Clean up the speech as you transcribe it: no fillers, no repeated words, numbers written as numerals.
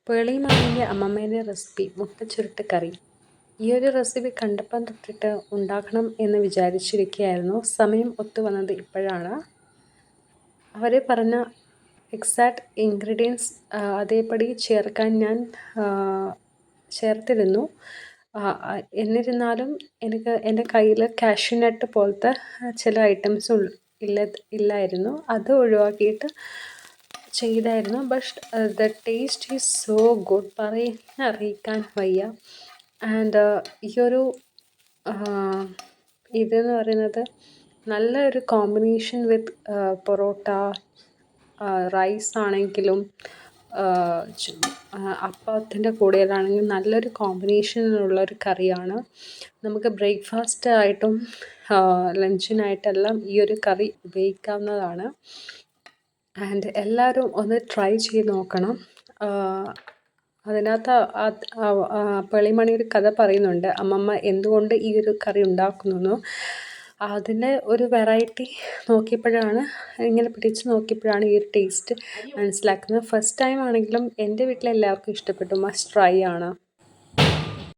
പേളിമാണിൻ്റെ അമ്മമ്മേൻ്റെ recipe മുട്ടച്ചുരുട്ട് കറി. ഈ ഒരു recipe കണ്ടപ്പം തൊട്ടിട്ട് ഉണ്ടാക്കണം എന്ന് വിചാരിച്ചിരിക്കുകയായിരുന്നു. സമയം ഒത്തു വന്നത് ഇപ്പോഴാണ്. അവർ പറഞ്ഞ എക്സാക്റ്റ് ഇൻഗ്രീഡിയൻസ് അതേപടി ചേർക്കാൻ ഞാൻ ചേർത്തിരുന്നു. എന്നിരുന്നാലും എൻ്റെ കയ്യിൽ കാഷ്യൂനട്ട് പോലത്തെ ചില ഐറ്റംസ് ഇല്ലായിരുന്നു. അത് ഒഴിവാക്കിയിട്ട് ചെയ്തായിരുന്നു. But the taste is so good, പറഞ്ഞറിയിക്കാൻ വയ്യ. ആൻഡ് ഈ ഒരു ഇതെന്ന് പറയുന്നത് നല്ലൊരു കോമ്പിനേഷൻ വിത്ത് പൊറോട്ട, റൈസ് ആണെങ്കിലും അപ്പത്തിൻ്റെ കൂടെയാണെങ്കിലും നല്ലൊരു കോമ്പിനേഷനിലുള്ളൊരു കറിയാണ്. നമുക്ക് ബ്രേക്ക്ഫാസ്റ്റ് ആയിട്ടും ലഞ്ചിനായിട്ടെല്ലാം ഈ ഒരു കറി ഉപയോഗിക്കാവുന്നതാണ്. ആൻഡ് എല്ലാവരും ഒന്ന് ട്രൈ ചെയ്ത് നോക്കണം. അതിനകത്ത് പേളിമണി ഒരു കഥ പറയുന്നുണ്ട്, അമ്മമ്മ എന്തുകൊണ്ട് ഈ ഒരു കറി ഉണ്ടാക്കുന്നു. അതിൻ്റെ ഒരു വെറൈറ്റി നോക്കിയപ്പോഴാണ്, ഇങ്ങനെ പിടിച്ച് നോക്കിയപ്പോഴാണ് ഈ ഒരു ടേസ്റ്റ് മനസ്സിലാക്കുന്നത്. ഫസ്റ്റ് ടൈം ആണെങ്കിലും എൻ്റെ വീട്ടിലെല്ലാവർക്കും ഇഷ്ടപ്പെട്ടു. മസ്റ്റ് ട്രൈ ആണ്.